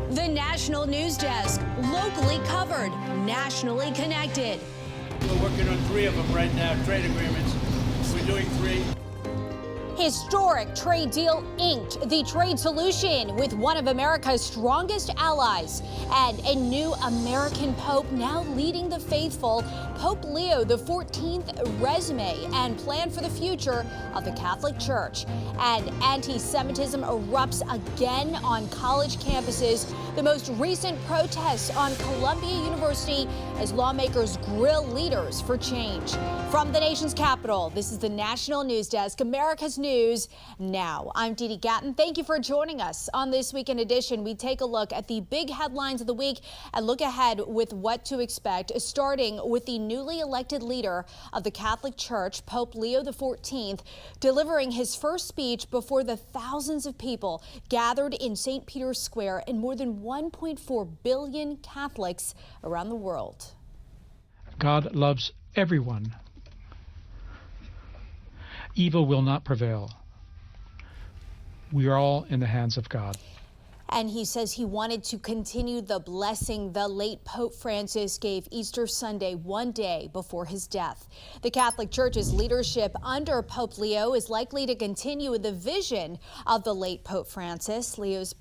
The National News Desk, locally covered, nationally connected. We're working on 3 of them right now, trade agreements. We're doing 3. Historic trade deal inked, the trade solution with one of America's strongest allies, and a new American pope now leading the faithful. Pope Leo XIV resume and plan for the future of the Catholic Church. And anti-Semitism erupts again on college campuses. The most recent protests on Columbia University as lawmakers grill leaders for change. From the nation's capital, this is the National News Desk, America's News Now. I'm Dee Dee Gatton. Thank you for joining us. On this weekend edition, we take a look at the big headlines of the week and look ahead with what to expect, starting with the newly elected leader of the Catholic Church, Pope Leo XIV, delivering his first speech before the thousands of people gathered in St. Peter's Square and more than 1.4 billion Catholics around the world. God loves everyone. Evil will not prevail. We are all in the hands of God. And he says he wanted to continue the blessing the late Pope Francis gave Easter Sunday, one day before his death. The Catholic Church's leadership under Pope Leo is likely to continue the vision of the late Pope Francis.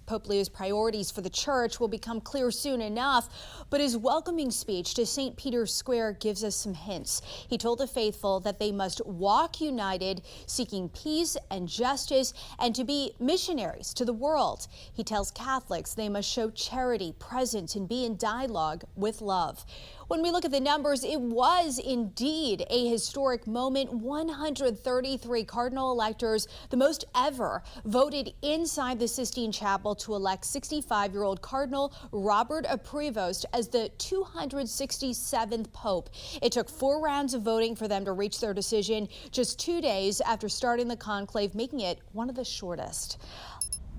Pope Leo's priorities for the church will become clear soon enough, but his welcoming speech to St. Peter's Square gives us some hints. He told the faithful that they must walk united, seeking peace and justice, and to be missionaries to the world. He tells Catholics they must show charity, presence, and be in dialogue with love. When we look at the numbers, it was indeed a historic moment. 133 cardinal electors, the most ever, voted inside the Sistine Chapel to elect 65-year-old Cardinal Robert of Prevost as the 267th Pope. It took 4 rounds of voting for them to reach their decision, just 2 days after starting the conclave, making it one of the shortest.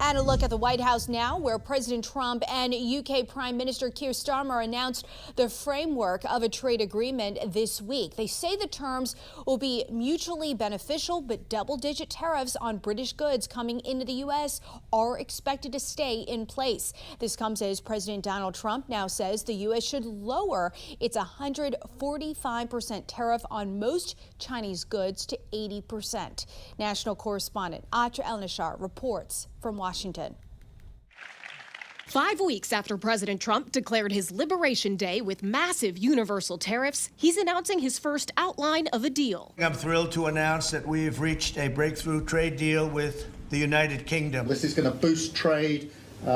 And a look at the White House now, where President Trump and UK Prime Minister Keir Starmer announced the framework of a trade agreement this week. They say the terms will be mutually beneficial, but double-digit tariffs on British goods coming into the U.S. are expected to stay in place. This comes as President Donald Trump now says the U.S. should lower its 145% tariff on most Chinese goods to 80%. National correspondent Atra El-Nashar reports from Washington. 5 weeks after President Trump declared his Liberation Day with massive universal tariffs, he's announcing his first outline of a deal. I'm thrilled to announce that we've reached a breakthrough trade deal with the United Kingdom. This is going to boost trade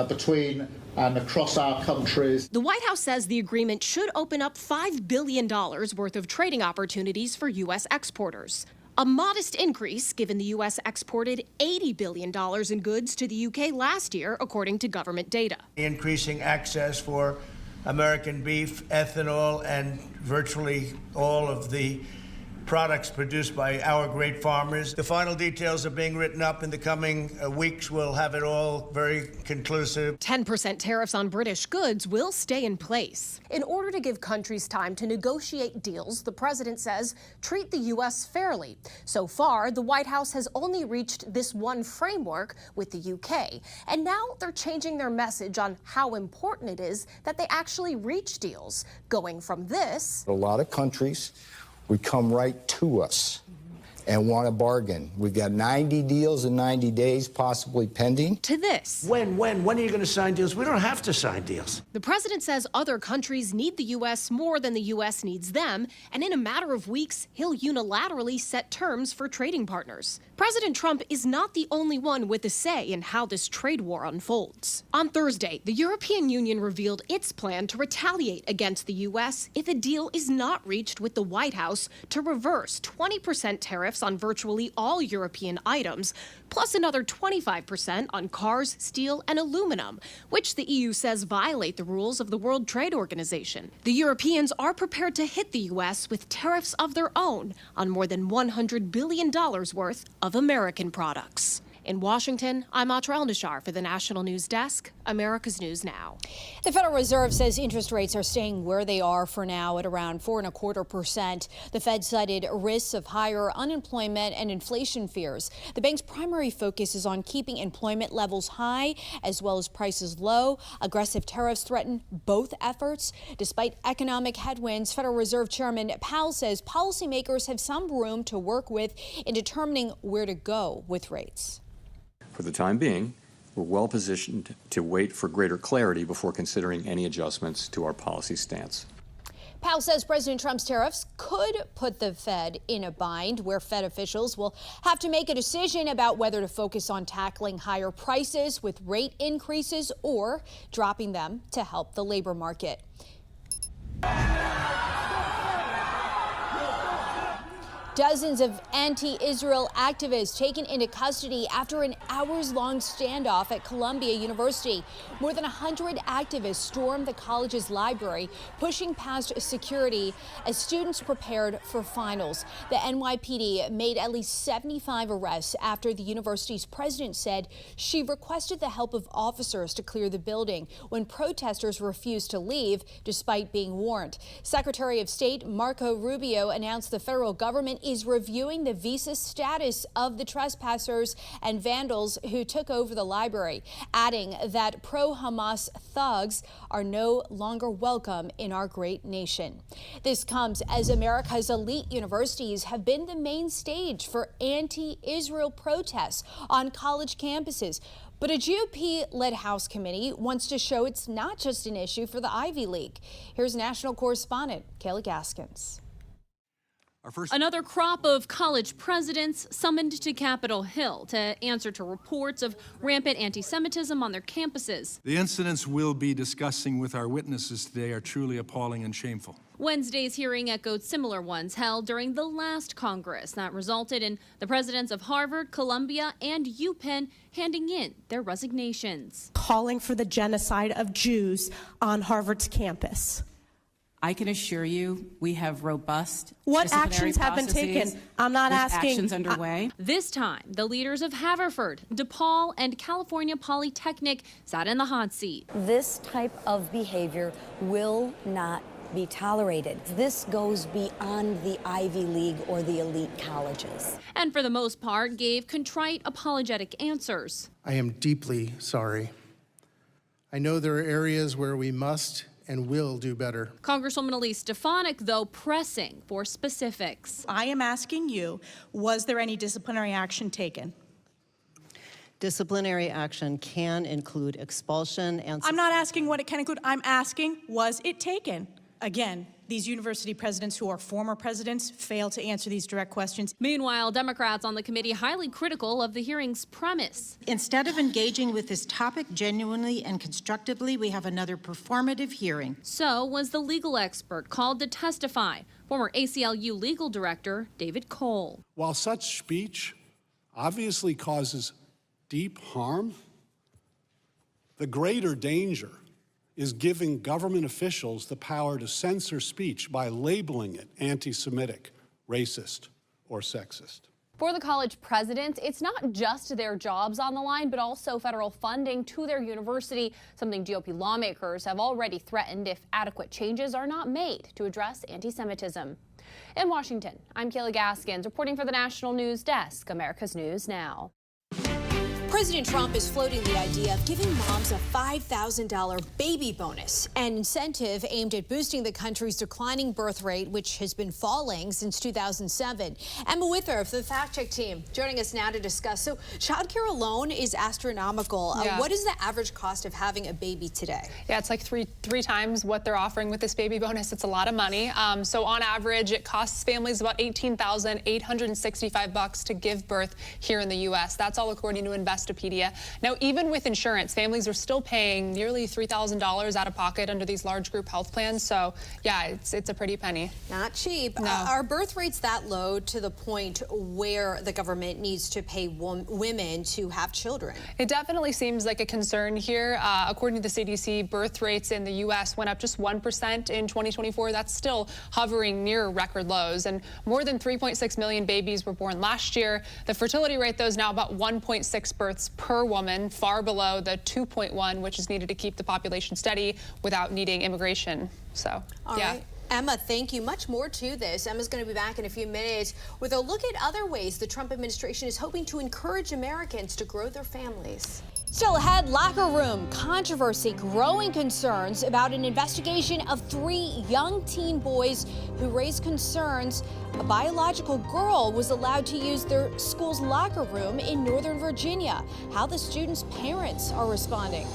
between and across our countries. The White House says the agreement should open up $5 billion worth of trading opportunities for U.S. exporters. A modest increase, given the U.S. exported $80 billion in goods to the U.K. last year, according to government data. Increasing access for American beef, ethanol, and virtually all of the products produced by our great farmers. The final details are being written up in the coming weeks. We'll have it all very conclusive. 10% tariffs on British goods will stay in place. In order to give countries time to negotiate deals, the president says treat the U.S. fairly. So far, the White House has only reached this one framework with the U.K. And now they're changing their message on how important it is that they actually reach deals, going from this. A lot of countries would come right to us and want a bargain. We've got 90 deals in 90 days, possibly pending. To this. When are you going to sign deals? We don't have to sign deals. The president says other countries need the U.S. more than the U.S. needs them, and in a matter of weeks, he'll unilaterally set terms for trading partners. President Trump is not the only one with a say in how this trade war unfolds. On Thursday, the European Union revealed its plan to retaliate against the U.S. if a deal is not reached with the White House to reverse 20% tariffs on virtually all European items, plus another 25% on cars, steel, and aluminum, which the EU says violate the rules of the World Trade Organization. The Europeans are prepared to hit the U.S. with tariffs of their own on more than $100 billion worth of American products. In Washington, I'm Atra El-Nashar for the National News Desk, America's News Now. The Federal Reserve says interest rates are staying where they are for now at around 4.25%. The Fed cited risks of higher unemployment and inflation fears. The bank's primary focus is on keeping employment levels high as well as prices low. Aggressive tariffs threaten both efforts. Despite economic headwinds, Federal Reserve Chairman Powell says policymakers have some room to work with in determining where to go with rates. For the time being, we're well positioned to wait for greater clarity before considering any adjustments to our policy stance. Powell says President Trump's tariffs could put the Fed in a bind where Fed officials will have to make a decision about whether to focus on tackling higher prices with rate increases or dropping them to help the labor market. Dozens of anti-Israel activists taken into custody after an hours-long standoff at Columbia University. More than 100 activists stormed the college's library, pushing past security as students prepared for finals. The NYPD made at least 75 arrests after the university's president said she requested the help of officers to clear the building when protesters refused to leave despite being warned. Secretary of State Marco Rubio announced the federal government is reviewing the visa status of the trespassers and vandals who took over the library, adding that pro-Hamas thugs are no longer welcome in our great nation. This comes as America's elite universities have been the main stage for anti-Israel protests on college campuses. But a GOP-led House committee wants to show it's not just an issue for the Ivy League. Here's national correspondent Kayla Gaskins. Another crop of college presidents summoned to Capitol Hill to answer to reports of rampant anti-Semitism on their campuses. The incidents we'll be discussing with our witnesses today are truly appalling and shameful. Wednesday's hearing echoed similar ones held during the last Congress that resulted in the presidents of Harvard, Columbia, and UPenn handing in their resignations. Calling for the genocide of Jews on Harvard's campus. I can assure you we have robust What actions have been taken? I'm not asking. Actions underway. This time, the leaders of Haverford, DePaul, and California Polytechnic sat in the hot seat. This type of behavior will not be tolerated. This goes beyond the Ivy League or the elite colleges. And for the most part, gave contrite, apologetic answers. I am deeply sorry. I know there are areas where we must and will do better. Congresswoman Elise Stefanik, though, pressing for specifics. I am asking you, was there any disciplinary action taken? Disciplinary action can include expulsion and... I'm not asking what it can include. I'm asking, was it taken? Again, these university presidents who are former presidents fail to answer these direct questions. Meanwhile, Democrats on the committee highly critical of the hearing's premise. Instead of engaging with this topic genuinely and constructively, we have another performative hearing. So was the legal expert called to testify, former ACLU legal director David Cole. While such speech obviously causes deep harm, the greater danger is giving government officials the power to censor speech by labeling it anti-Semitic, racist, or sexist. For the college presidents, it's not just their jobs on the line, but also federal funding to their university, something GOP lawmakers have already threatened if adequate changes are not made to address anti-Semitism. In Washington, I'm Kayla Gaskins, reporting for the National News Desk, America's News Now. President Trump is floating the idea of giving moms a $5,000 baby bonus, an incentive aimed at boosting the country's declining birth rate, which has been falling since 2007. Emma Wither of the Fact Check team joining us now to discuss. So childcare alone is astronomical. What is the average cost of having a baby today? Yeah, it's like three times what they're offering with this baby bonus. It's a lot of money. So on average, it costs families about $18,865 to give birth here in the U.S. That's all according to investors Investopedia. Now, even with insurance, families are still paying nearly $3,000 out of pocket under these large group health plans. So, yeah, it's a pretty penny. Not cheap. No. Are birth rates that low to the point where the government needs to pay women to have children? It definitely seems like a concern here. According to the CDC, birth rates in the U.S. went up just 1% in 2024. That's still hovering near record lows. And more than 3.6 million babies were born last year. The fertility rate, though, is now about 1.6 births per woman, far below the 2.1, which is needed to keep the population steady without needing immigration. So, All right. Emma, thank you. Much more to this. Emma's going to be back in a few minutes with a look at other ways the Trump administration is hoping to encourage Americans to grow their families. Still ahead, locker room controversy, growing concerns about an investigation of 3 young teen boys who raised concerns a biological girl was allowed to use their school's locker room in Northern Virginia. How the students' parents are responding.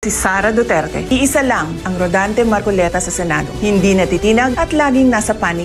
Si Sara Duterte, iisa lang ang rodante Marcoleta sa Senado. Hindi natitinag at laging nasa panig